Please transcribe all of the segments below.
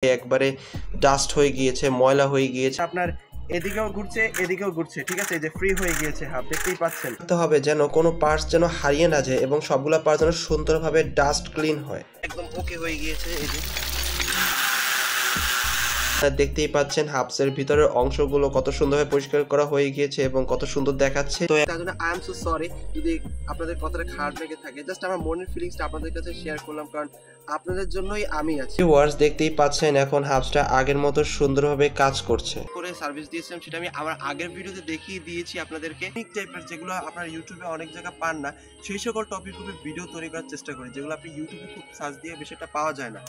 একবারে ডাস্ট হয়ে গিয়েছে, ময়লা হয়ে গিয়েছে, আপনার এদিকেও ঘুরছে, ঠিক আছে, যে ফ্রি হয়ে গিয়েছে হাব, দেখতেই পাচ্ছেন। তো হবে যেন কোনো পার্টস যেন হারিয়ে না যায় এবং সবগুলো পার্টস যেন সুন্দরভাবে ডাস্ট ক্লিন হয়, একদম ওকে হয়ে গিয়েছে। এই যে দেখতেই পাচ্ছেন হাবসের ভিতরের অংশগুলো কত সুন্দরভাবে পরিষ্কার করা হয়ে গিয়েছে এবং কত সুন্দর দেখাচ্ছে। তো তার জন্য আই এম সো সরি যদি আপনাদের কথাটা খারাপ লেগে থাকে। জাস্ট আমার মনের ফিলিংসটা আপনাদের কাছে শেয়ার করলাম, কারণ আপনাদের জন্যই আমি আছি। ভিউয়ার্স দেখতেই পাচ্ছেন এখন হাবসটা আগের মতো সুন্দরভাবে কাজ করছে। করে সার্ভিস দিয়েছিলাম সেটা আমি আমার আগের ভিডিওতে দেখিয়ে দিয়েছি আপনাদেরকে। ঠিক টাইপের যেগুলো আপনারা ইউটিউবে অনেক জায়গা পান না, সেই সকল টপিক উপরে ভিডিও তৈরি করার চেষ্টা করি, যেগুলো আপনি ইউটিউবে খুব সার্চ দিয়ে বেশি একটা পাওয়া যায় না।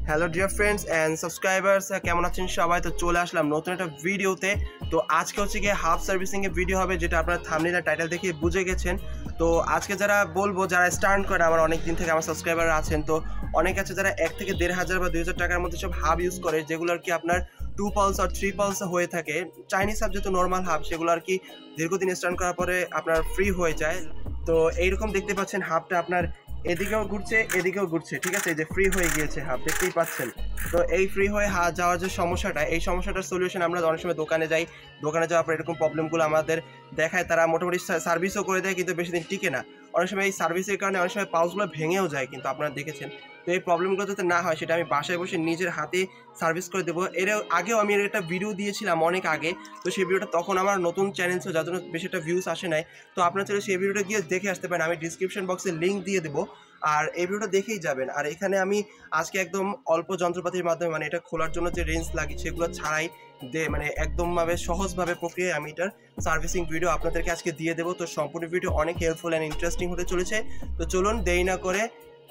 Hello dear friends and subscribers, কেমন আছেন সবাই? তো চলে আসলাম নতুন একটা ভিডিওতে। তো আজকে হচ্ছে গিয়ে হাব সার্ভিসিং এর ভিডিও হবে, যেটা আপনারা থাম্বনেল আর টাইটেল দেখে বুঝে গেছেন। তো আজকে যারা বলবো, যারা স্টার্ট করে আমার অনেক দিন থেকে আমার সাবস্ক্রাইবার আছেন, তো অনেক আছে যারা 1 থেকে 1,500 বা 2,000 টাকার মধ্যে সব হাব ইউজ করে, যেগুলো আর কি আপনার 2 পালস আর 3 পালস হয়ে থাকে। চাইনিজ হাব যেহেতু নর্মাল হাব, সেগুলো আর কি দীর্ঘদিন স্টার্ট করার পরে আপনার ফ্রি হয়ে যায়। তো এইরকম দেখতে পাচ্ছেন হাবটা আপনার এদিকেও ঘুরছে, ঠিক আছে, যে ফ্রি হয়ে গিয়েছে হাব, দেখতেই পাচ্ছেন। তো এই ফ্রি হয়ে যাওয়ার যে সমস্যাটা, এই সমস্যাটার সলিউশন আমরা অনেক সময় দোকানে যাওয়ার পর এরকম প্রবলেমগুলো আমাদের দেখায়, তারা মোটামুটি সার্ভিসও করে দেয়, কিন্তু বেশি দিন টিকে না। অনেক সময় এই সার্ভিসের কারণে অনেক সময় পাউচগুলো ভেঙেও যায়, কিন্তু আপনারা দেখেছেন। তো এই প্রবলেমগুলো যাতে না হয়, সেটা আমি বাসায় বসে নিজের হাতে সার্ভিস করে দেবো। এর আগেও আমি একটা ভিডিও দিয়েছিলাম অনেক আগে, তো সেই ভিডিওটা তখন আমার নতুন চ্যানেল ছিল, যার জন্য বেশি একটা ভিউজ আসে নাই। তো আপনারা চাইলে সেই ভিডিওটা গিয়ে দেখে আসতে পারেন, আমি ডিসক্রিপশন বক্সে লিঙ্ক দিয়ে দেবো, আর এই ভিডিওটা দেখেই যাবেন। আর এখানে আমি আজকে একদম অল্প যন্ত্রপাতির মাধ্যমে, মানে এটা খোলার জন্য যে রেঞ্জ লাগে সেগুলো ছাড়াই মানে একদমভাবে সহজভাবে প্রক্রিয়ায় আমি এটার সার্ভিসিং ভিডিও আপনাদেরকে আজকে দিয়ে দেবো। তো সম্পূর্ণ ভিডিও অনেক হেল্পফুল অ্যান্ড ইন্টারেস্টিং হতে চলেছে। তো চলুন দেরি না করে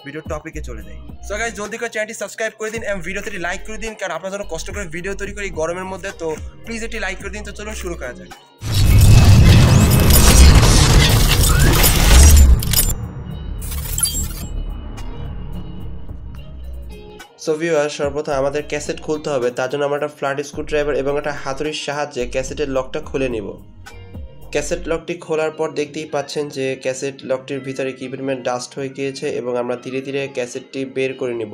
ভিডিওর টপিকে চলে যাই। সো গাইস, জলদি করে চ্যানেলটি সাবস্ক্রাইব করে দিন এবং ভিডিওতে লাইক করে দিন, কারণ আপনার জন্য কষ্ট করে ভিডিও তৈরি করি গরমের মধ্যে। তো প্লিজ এটি লাইক করে দিন। তো চলুন শুরু করা যাক। সো ভিউয়ার, সর্বপ্রথম আমাদের ক্যাসেট খুলতে হবে। তার জন্য আমরা একটা ফ্ল্যাট স্ক্রুড্রাইভার এবং একটা হাতুড়ির সাহায্যে ক্যাসেটের লকটা খুলে নিব। ক্যাসেট লকটি খোলার পর দেখতেই পাচ্ছেন যে ক্যাসেট লকটির ভিতরে কি পরিমাণ ডাস্ট হয়ে গিয়েছে, এবং আমরা ধীরে ধীরে ক্যাসেটটি বের করে নিব।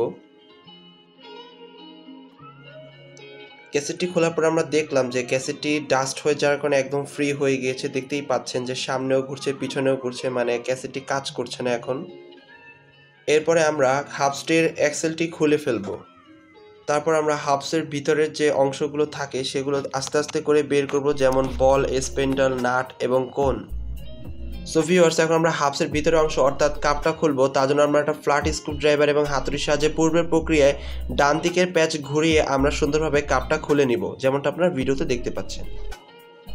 ক্যাসেটটি খোলার পর আমরা দেখলাম যে ক্যাসেটটি ডাস্ট হয়ে যাওয়ার কারণে একদম ফ্রি হয়ে গিয়েছে। দেখতেই পাচ্ছেন যে সামনেও ঘুরছে, পিছনেও ঘুরছে, মানে ক্যাসেটটি কাজ করছে না এখন। এরপরে আমরা হাবসটির অ্যাক্সেলটি খুলে ফেলবো। তারপর আমরা হাবসের ভিতরের যে অংশগুলো থাকে সেগুলো আস্তে আস্তে করে বের করব, যেমন বল, স্পেন্ডাল, নাট এবং কোন। সো ভিউয়ার্স, এখন আমরা হাবসের ভিতরের অংশ অর্থাৎ কাপটা খুলবো। তার জন্য আমরা একটা ফ্ল্যাট স্ক্রুড্রাইভার এবং হাতুড়ির সাহায্যে পূর্বের প্রক্রিয়ায় ডান দিকের প্যাচ ঘুরিয়ে আমরা সুন্দরভাবে কাপটা খুলে নিব, যেমনটা আপনারা ভিডিওতে দেখতে পাচ্ছেন।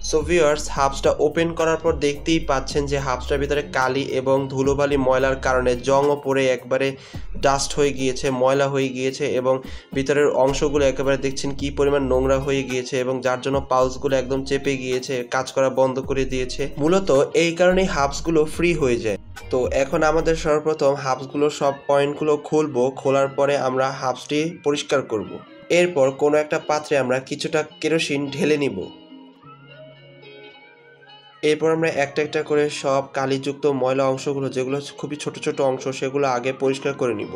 সো ভিউয়ার্স, হাবসটা ওপেন করার পর দেখতেই পাচ্ছেন যে হাবসটার ভিতরে কালি এবং ধুলোবালি ময়লার কারণে জংও পড়ে একবারে ডাস্ট হয়ে গিয়েছে, ময়লা হয়ে গিয়েছে, এবং ভিতরের অংশগুলো একেবারে দেখছেন কি পরিমাণ নোংরা হয়ে গিয়েছে, এবং যার জন্য পালসগুলো একদম চেপে গিয়েছে, কাজ করা বন্ধ করে দিয়েছে। মূলত এই কারণেই হাবসগুলো ফ্রি হয়ে যায়। তো এখন আমাদের সর্বপ্রথম হাবসগুলো সব পয়েন্টগুলো খুলবো। খোলার পরে আমরা হাবসটি পরিষ্কার করব। এরপর কোনো একটা পাত্রে আমরা কিছুটা কেরোসিন ঢেলে নিব। এরপর আমরা একটা একটা করে সব কালিযুক্ত ময়লা অংশগুলো, যেগুলো খুবই ছোট ছোট অংশ, সেগুলো আগে পরিষ্কার করে নিব।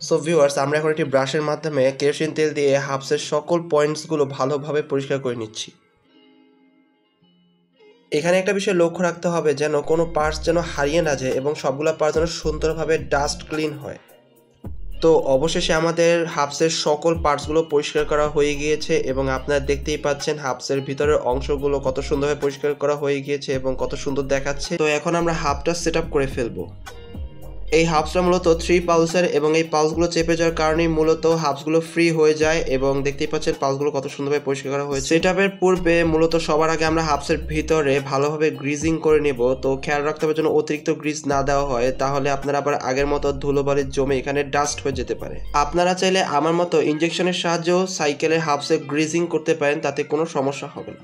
সো ভিউয়ার্স, আমরা এখন একটি ব্রাশের মাধ্যমে কেরোসিন তেল দিয়ে হাবসের সকল পয়েন্টসগুলো ভালোভাবে পরিষ্কার করে নিচ্ছি। এখানে একটা বিষয় লক্ষ্য রাখতে হবে, যেন কোনো পার্টস যেন হারিয়ে না যায় এবং সবগুলো পার্টস যেন সুন্দরভাবে ডাস্ট ক্লিন হয়। তো অবশেষে আমাদের হাবসের সকল পার্টসগুলো পরিষ্কার করা হয়ে গিয়েছে, এবং আপনারা দেখতেই পাচ্ছেন হাবসের ভিতরের অংশগুলো কত সুন্দরভাবে পরিষ্কার করা হয়ে গিয়েছে এবং কত সুন্দর দেখাচ্ছে। তো এখন আমরা হাবটা সেট আপ করে ফেলবো। এই হাবসটা মূলত 3 পালসের, এবং এই পালসগুলো চেপে যাওয়ার কারণেই মূলত হাবসগুলো ফ্রি হয়ে যায়, এবং দেখতেই পাচ্ছেন পালসগুলো কত সুন্দরভাবে পরিষ্কার করা হয়েছে। সেটআপের পূর্বে মূলত সবার আগে আমরা হাবসের ভিতরে ভালোভাবে গ্রিজিং করে নেব। তো খেয়াল রাখতে হবে যেন অতিরিক্ত গ্রিজ না দেওয়া হয়, তাহলে আপনারা আবার আগের মতো ধুলোবালি জমে এখানে ডাস্ট হয়ে যেতে পারে। আপনারা চাইলে আমার মতো ইনজেকশনের সাহায্যেও সাইকেলের হাবসে গ্রিজিং করতে পারেন, তাতে কোনো সমস্যা হবে না।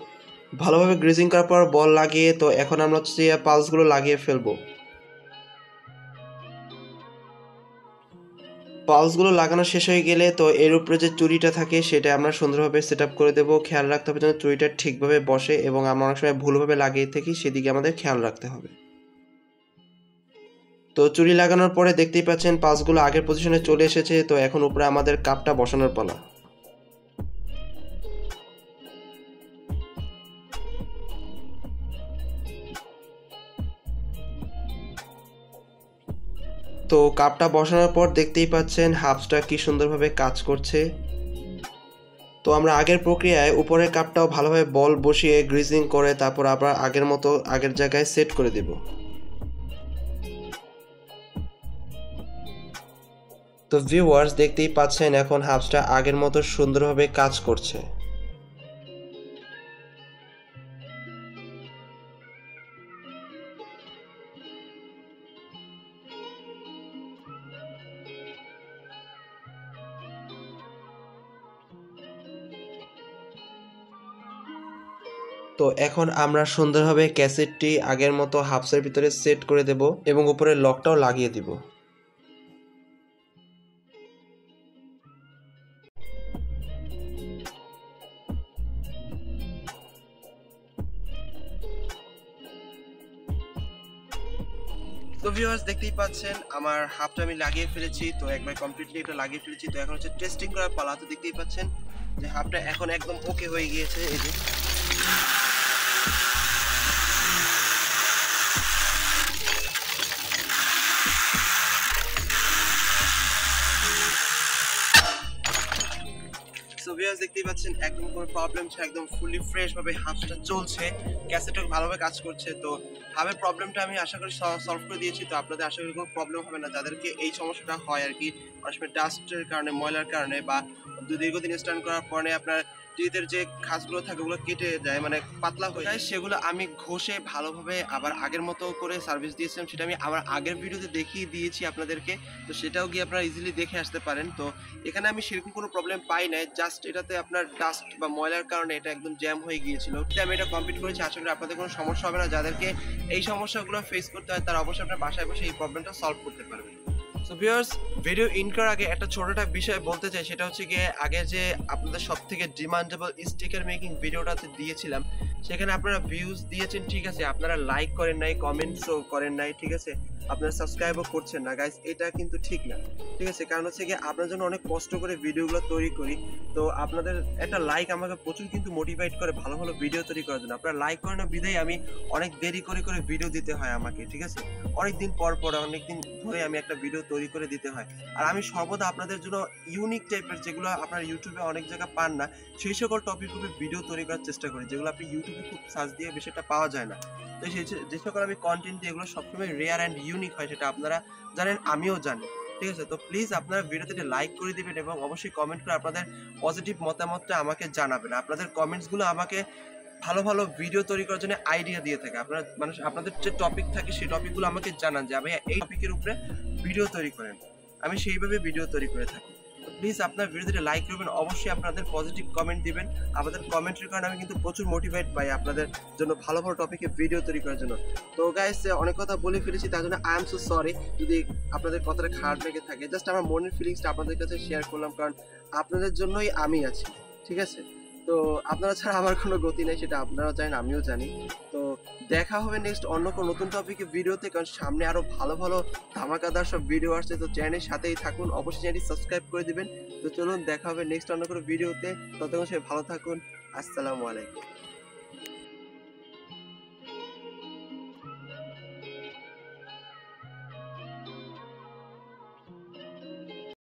ভালোভাবে গ্রিজিং করার পর বল লাগিয়ে, তো এখন আমরা হচ্ছে পালসগুলো লাগিয়ে ফেলবো। পালসগুলো লাগানো শেষ হয়ে গেলে তো এর উপরে যে চুড়িটা থাকে সেটা আমরা সুন্দরভাবে সেট আপ করে দেবো। খেয়াল রাখতে হবে যেন চুড়িটা ঠিকভাবে বসে, এবং আমরা অনেক সময় ভুলভাবে লাগিয়ে থাকি, সেদিকে আমাদের খেয়াল রাখতে হবে। তো চুরি লাগানোর পরে দেখতেই পাচ্ছেন পালসগুলো আগের পজিশনে চলে এসেছে। তো এখন উপরে আমাদের কাপটা বসানোর পালা। তো কাপটা বসানোর পর দেখতেই পাচ্ছেন হাফসটা কি সুন্দরভাবে কাজ করছে। তো আমরা আগের প্রক্রিয়ায় উপরের কাপটাও ভালোভাবে বল বসিয়ে গ্রিজিং করে তারপর আবার আগের মতো আগের জায়গায় সেট করে দেব। তো ভিউয়ার্স দেখতেই পাচ্ছেন এখন হাফসটা আগের মতো সুন্দরভাবে কাজ করছে। তো এখন আমরা সুন্দরভাবে ক্যাসেটটি আগের মতো হাফসের ভিতরে সেট করে দেব এবং উপরে লকটাও লাগিয়ে দিব। তো ভিউয়ার্স দেখতেই পাচ্ছেন আমার হাফটা আমি লাগিয়ে ফেলেছি। তো একবার কমপ্লিটলি এটা লাগিয়ে ফেলেছি। তো এখন হচ্ছে টেস্টিং করার পালা। তো দেখতেই পাচ্ছেন যে হাফটা এখন একদম ওকে হয়ে গিয়েছে। এই যে সো ভিউয়ার্স দেখতেই পাচ্ছেন একদম কোনো প্রবলেম ছাড়া একদম ফুলি ফ্রেশ ভাবে হাফটা চলছে। ক্যাসেটটা ভালোভাবে কাজ করছে। তো হাফের প্রবলেমটা আমি আশা করি সলভ করে দিয়েছি। তো আপনাদের আশা করি কোনো প্রবলেম হবে না, যাদেরকে এই সমস্যাটা হয় আর কি, অনেক সময় ডাস্টের কারণে, ময়লার কারণে বা দীর্ঘদিন স্ট্যান্ড করার পরে আপনার টিথের যে খাসগুলো থাকে ওগুলো কেটে যায়, মানে পাতলা হয়ে যায়, সেগুলো আমি ঘষে ভালোভাবে আবার আগের মতো করে সার্ভিস দিয়েছিলাম। সেটা আমি আমার আগের ভিডিওতে দেখিয়ে দিয়েছি আপনাদেরকে। তো সেটাও গিয়ে আপনারা ইজিলি দেখে আসতে পারেন। তো এখানে আমি সেরকম কোনো প্রবলেম পাই নাই, জাস্ট এটাতে আপনার ডাস্ট বা ময়লার কারণে এটা একদম জ্যাম হয়ে গিয়েছিল। আমি এটা কমপ্লিট করেছি, আশা করি আপনাদের কোনো সমস্যা হবে না। যাদেরকে এই সমস্যাগুলো ফেস করতে হয় তারা অবশ্যই আপনার বাসায় বসে এই প্রবলেমটা সলভ করতে পারবেন। সো ভিউয়ার্স ভিডিও ইন করার আগে একটা ছোটটা বিষয় বলতে চাই, সেটা হচ্ছে গিয়ে আগে যে আপনাদের সব থেকে ডিমান্ডেবল স্টিকার মেকিং ভিডিওটাতে দিয়েছিলাম, সেখানে আপনারা ভিউজ দিয়েছেন ঠিক আছে, আপনারা লাইক করেন নাই, কমেন্টসও করেন নাই ঠিক আছে, আপনারা সাবস্ক্রাইবও করছেন না গাইস, এটা কিন্তু ঠিক না ঠিক আছে। কারণ হচ্ছে গিয়ে আপনার জন্য অনেক কষ্ট করে ভিডিওগুলো তৈরি করি। তো আপনাদের একটা লাইক আমাকে প্রচুর কিন্তু মোটিভেট করে ভালো ভালো ভিডিও তৈরি করার জন্য। আপনারা লাইক করেন না বিধায় আমি অনেক দেরি করে করে ভিডিও দিতে হয় আমাকে ঠিক আছে, অনেক দিন পর পর অনেক দিন ধরে আমি একটা ভিডিও তৈরি করে দিতে হয়। আর আমি সর্বদা আপনাদের জন্য ইউনিক টাইপের, যেগুলো আপনার ইউটিউবে অনেক জায়গা পান না, সেই সকল টপিক উপরে ভিডিও তৈরি করার চেষ্টা করি, যেগুলো আপনি ইউটিউবে খুব সার্চ দিয়ে বেশি একটা পাওয়া যায় না। তো যে সকল আমি কন্টেন্ট দিই এগুলো সবসময় রেয়ার অ্যান্ড ইউনিক হয়, সেটা আপনারা জানেন, আমিও জানি ঠিক আছে। তো প্লিজ আপনারা ভিডিওতে লাইক করে দিবেন এবং অবশ্যই কমেন্ট করে আপনাদের পজিটিভ মতামতটা আমাকে জানাবেন। আপনাদের কমেন্টসগুলো আমাকে ভালো ভালো ভিডিও তৈরি করার জন্য আইডিয়া দিয়ে থাকে। আপনারা মানে আপনাদের যে টপিক থাকে সেই টপিকগুলো আমাকে জানান যে আমি এই টপিকের উপরে ভিডিও তৈরি করেন, আমি সেইভাবে ভিডিও তৈরি করে থাকি। তো প্লিজ আপনার ভিডিওতে লাইক করবেন, অবশ্যই আপনাদের পজিটিভ কমেন্ট দিবেন। আপনাদের কমেন্টের কারণে আমি কিন্তু প্রচুর মোটিভেট পাই আপনাদের জন্য ভালো ভালো টপিকে ভিডিও তৈরি করার জন্য। তো গাইস অনেক কথা বলে ফেলেছি, তার জন্য আই এম সো সরি যদি আপনাদের কথাটা খারাপ লেগে থাকে। জাস্ট আমার মনের ফিলিংসটা আপনাদের কাছে শেয়ার করলাম, কারণ আপনাদের জন্যই আমি আছি ঠিক আছে। তো আপনারা ছাড়া আমার কোনো গতি নেই, সেটা আপনারাও জানেন, আমিও জানি। তো দেখা হবে নেক্সট অন্য কোনো নতুন টপিকে ভিডিওতে, কারণ সামনে আরো ভালো ভালো ধামাকাদার সব ভিডিও আসছে। তো চ্যানেলের সাথেই থাকুন, অবশ্যই চ্যানেলটি সাবস্ক্রাইব করে দিবেন। তো চলুন দেখা হবে নেক্সট অন্য কোনো ভিডিওতে, ততক্ষণ সবাই ভালো থাকুন। আসসালামু আলাইকুম।